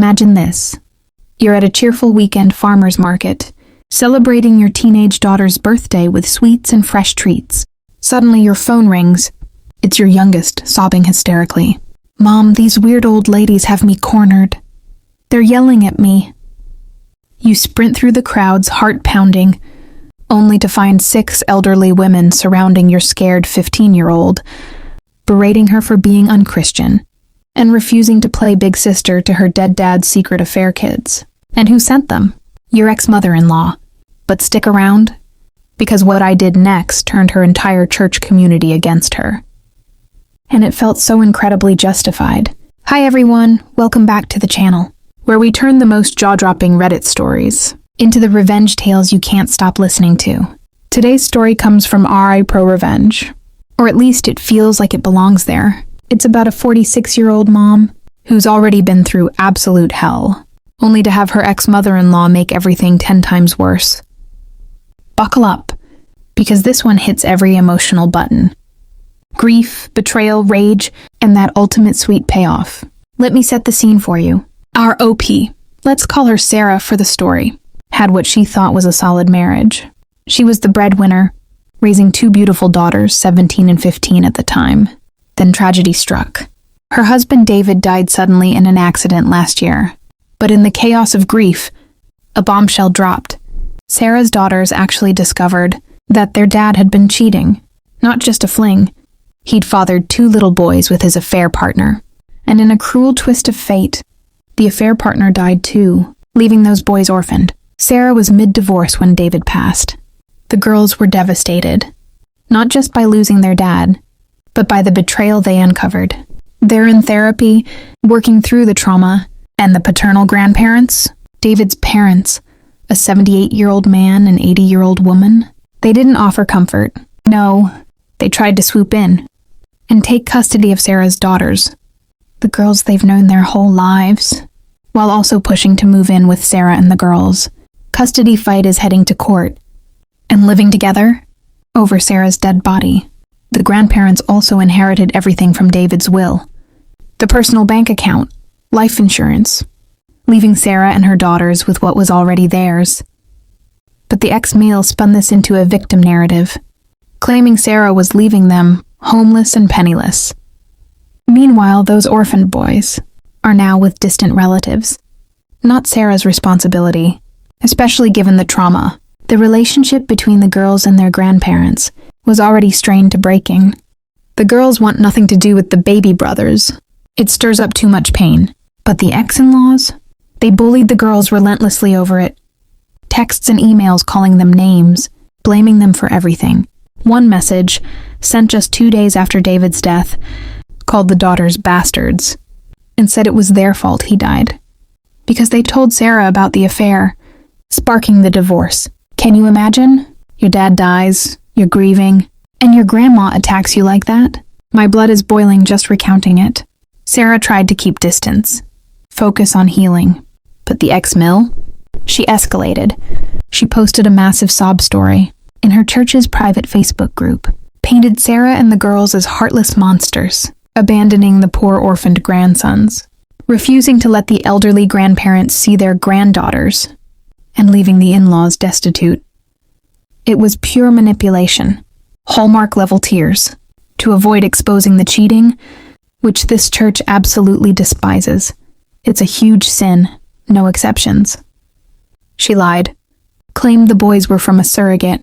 Imagine this. You're at a cheerful weekend farmer's market, celebrating your teenage daughter's birthday with sweets and fresh treats. Suddenly your phone rings. It's your youngest, sobbing hysterically. "Mom, these weird old ladies have me cornered. They're yelling at me." You sprint through the crowds, heart pounding, only to find 6 elderly women surrounding your scared 15-year-old, berating her for being unchristian and refusing to play big sister to her dead dad's secret affair kids. And who sent them? Your ex-mother-in-law. But stick around, because what I did next turned her entire church community against her. And it felt so incredibly justified. Hi everyone, welcome back to the channel, where we turn the most jaw-dropping Reddit stories into the revenge tales you can't stop listening to. Today's story comes from ProRevenge, or at least it feels like it belongs there. It's about a 46-year-old mom who's already been through absolute hell, only to have her ex-mother-in-law make everything 10 times worse. Buckle up, because this one hits every emotional button. Grief, betrayal, rage, and that ultimate sweet payoff. Let me set the scene for you. Our OP, let's call her Sarah for the story, had what she thought was a solid marriage. She was the breadwinner, raising 2 beautiful daughters, 17 and 15 at the time. Then tragedy struck. Her husband David died suddenly in an accident last year. But in the chaos of grief, a bombshell dropped. Sarah's daughters actually discovered that their dad had been cheating. Not just a fling. He'd fathered 2 little boys with his affair partner. And in a cruel twist of fate, the affair partner died too, leaving those boys orphaned. Sarah was mid-divorce when David passed. The girls were devastated, not just by losing their dad, but by the betrayal they uncovered. They're in therapy, working through the trauma, and the paternal grandparents, David's parents, a 78-year-old man and 80-year-old woman, they didn't offer comfort. No, they tried to swoop in and take custody of Sarah's daughters, the girls they've known their whole lives, while also pushing to move in with Sarah and the girls. Custody fight is heading to court, and living together over Sarah's dead body. The grandparents also inherited everything from David's will. The personal bank account, life insurance, leaving Sarah and her daughters with what was already theirs. But the ex-male spun this into a victim narrative, claiming Sarah was leaving them homeless and penniless. Meanwhile, those orphaned boys are now with distant relatives. Not Sarah's responsibility, especially given the trauma. The relationship between the girls and their grandparents was already strained to breaking. The girls want nothing to do with the baby brothers. It stirs up too much pain. But the ex-in-laws? They bullied the girls relentlessly over it. Texts and emails calling them names, blaming them for everything. One message, sent just 2 days after David's death, called the daughters bastards, and said it was their fault he died. Because they told Sarah about the affair, sparking the divorce. Can you imagine? Your dad dies, you're grieving, and your grandma attacks you like that? My blood is boiling just recounting it. Sarah tried to keep distance, focus on healing. But the ex-mill? She escalated. She posted a massive sob story in her church's private Facebook group, painted Sarah and the girls as heartless monsters, abandoning the poor orphaned grandsons, refusing to let the elderly grandparents see their granddaughters, and leaving the in-laws destitute. It was pure manipulation, Hallmark-level tears, to avoid exposing the cheating, which this church absolutely despises. It's a huge sin, no exceptions. She lied, claimed the boys were from a surrogate,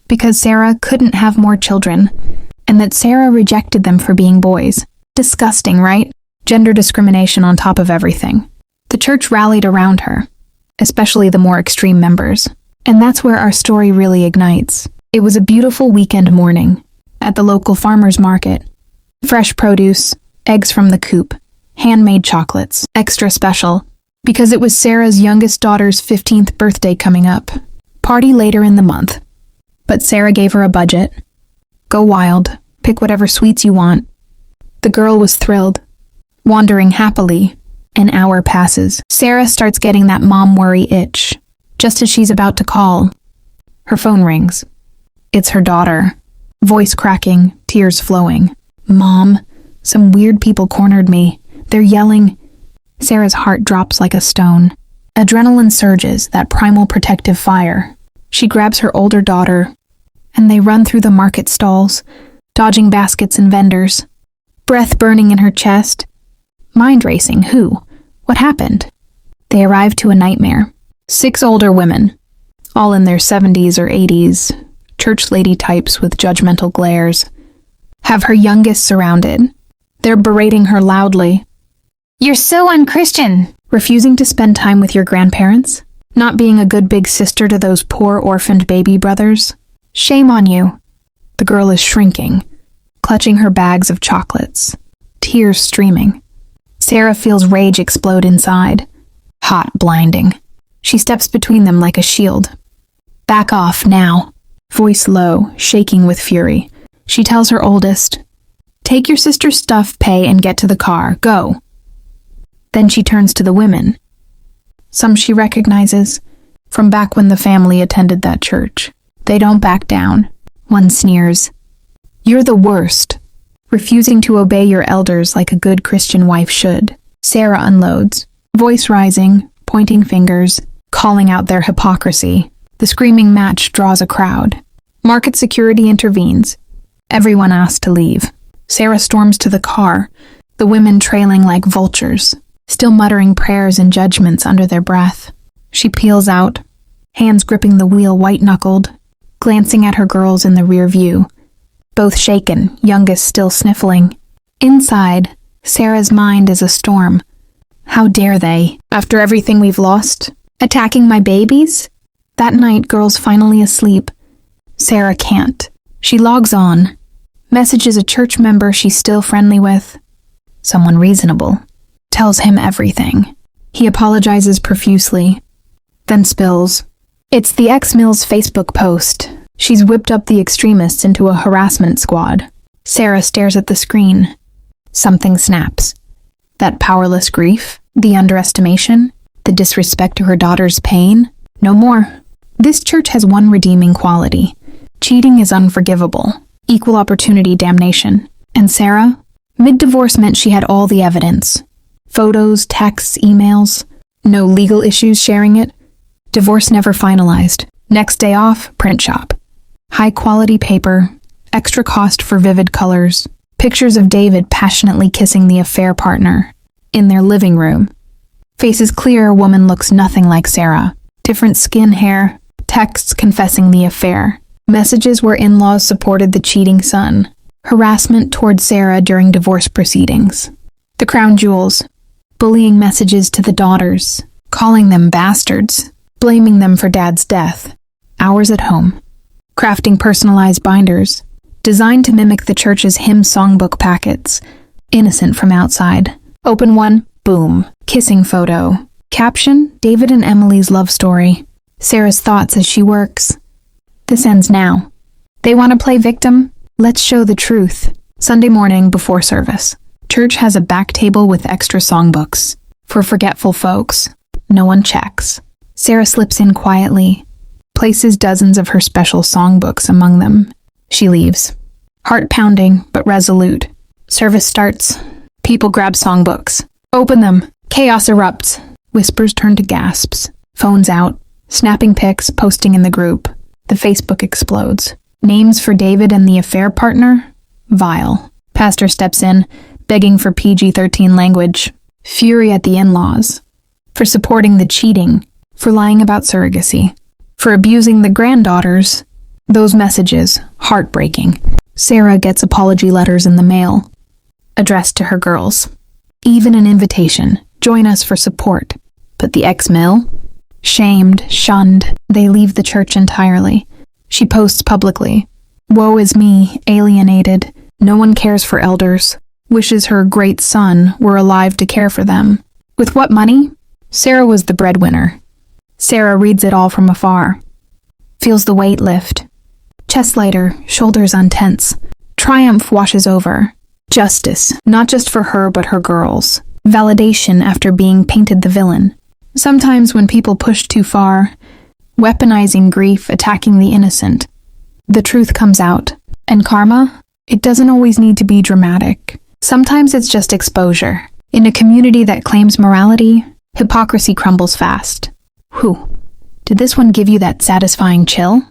because Sarah couldn't have more children, and that Sarah rejected them for being boys. Disgusting, right? Gender discrimination on top of everything. The church rallied around her, especially the more extreme members. And that's where our story really ignites. It was a beautiful weekend morning at the local farmer's market. Fresh produce, eggs from the coop, handmade chocolates, extra special, because it was Sarah's youngest daughter's 15th birthday coming up. Party later in the month. But Sarah gave her a budget. Go wild, pick whatever sweets you want. The girl was thrilled, wandering happily. An hour passes. Sarah starts getting that mom worry itch. Just as she's about to call, her phone rings. It's her daughter, voice cracking, tears flowing. "Mom, some weird people cornered me. They're yelling." Sarah's heart drops like a stone. Adrenaline surges, that primal protective fire. She grabs her older daughter, and they run through the market stalls, dodging baskets and vendors. Breath burning in her chest. Mind racing. Who? What happened? They arrive to a nightmare. 6 older women, all in their 70s or 80s, church lady types with judgmental glares, have her youngest surrounded. They're berating her loudly. "You're so unchristian! Refusing to spend time with your grandparents? Not being a good big sister to those poor orphaned baby brothers? Shame on you." The girl is shrinking, clutching her bags of chocolates, tears streaming. Sarah feels rage explode inside. Hot, blinding. She steps between them like a shield. "Back off, now." Voice low, shaking with fury. She tells her oldest, "Take your sister's stuff, pay, and get to the car. Go." Then she turns to the women. Some she recognizes, from back when the family attended that church. They don't back down. One sneers. "You're the worst. Refusing to obey your elders like a good Christian wife should." Sarah unloads, voice rising, pointing fingers, calling out their hypocrisy. The screaming match draws a crowd. Market security intervenes. Everyone asks to leave. Sarah storms to the car, the women trailing like vultures, still muttering prayers and judgments under their breath. She peels out, hands gripping the wheel white-knuckled, glancing at her girls in the rear view, both shaken, youngest still sniffling. Inside, Sarah's mind is a storm. How dare they, after everything we've lost, attacking my babies? That night, girls finally asleep. Sarah can't. She logs on, messages a church member she's still friendly with, someone reasonable, tells him everything. He apologizes profusely, then spills. It's the ex-Mills Facebook post. She's whipped up the extremists into a harassment squad. Sarah stares at the screen. Something snaps. That powerless grief, the underestimation, the disrespect to her daughter's pain, no more. This church has one redeeming quality. Cheating is unforgivable. Equal opportunity damnation. And Sarah? Mid-divorce meant she had all the evidence. Photos, texts, emails. No legal issues sharing it. Divorce never finalized. Next day off, print shop. High-quality paper. Extra cost for vivid colors. Pictures of David passionately kissing the affair partner. In their living room. Faces clear, woman looks nothing like Sarah. Different skin, hair. Texts confessing the affair. Messages where in-laws supported the cheating son. Harassment toward Sarah during divorce proceedings. The crown jewels. Bullying messages to the daughters. Calling them bastards. Blaming them for dad's death. Hours at home. Crafting personalized binders. Designed to mimic the church's hymn songbook packets. Innocent from outside. Open one, boom. Kissing photo. Caption, David and Emily's love story. Sarah's thoughts as she works. This ends now. They want to play victim? Let's show the truth. Sunday morning before service. Church has a back table with extra songbooks. For forgetful folks. No one checks. Sarah slips in quietly. Places dozens of her special songbooks among them. She leaves. Heart pounding, but resolute. Service starts. People grab songbooks. Open them. Chaos erupts. Whispers turn to gasps. Phones out. Snapping pics, posting in the group. The Facebook explodes. Names for David and the affair partner? Vile. Pastor steps in, begging for PG-13 language. Fury at the in-laws. For supporting the cheating. For lying about surrogacy. For abusing the granddaughters. Those messages, heartbreaking. Sarah gets apology letters in the mail. Addressed to her girls. Even an invitation. Join us for support. But the ex-mill? Shamed, shunned, they leave the church entirely. She posts publicly. Woe is me, alienated. No one cares for elders. Wishes her great son were alive to care for them. With what money? Sarah was the breadwinner. Sarah reads it all from afar. Feels the weight lift. Chest lighter, shoulders untense. Triumph washes over. Justice, not just for her but her girls. Validation after being painted the villain. Sometimes when people push too far, weaponizing grief, attacking the innocent, the truth comes out. And karma? It doesn't always need to be dramatic. Sometimes it's just exposure. In a community that claims morality, hypocrisy crumbles fast. Whew. Did this one give you that satisfying chill?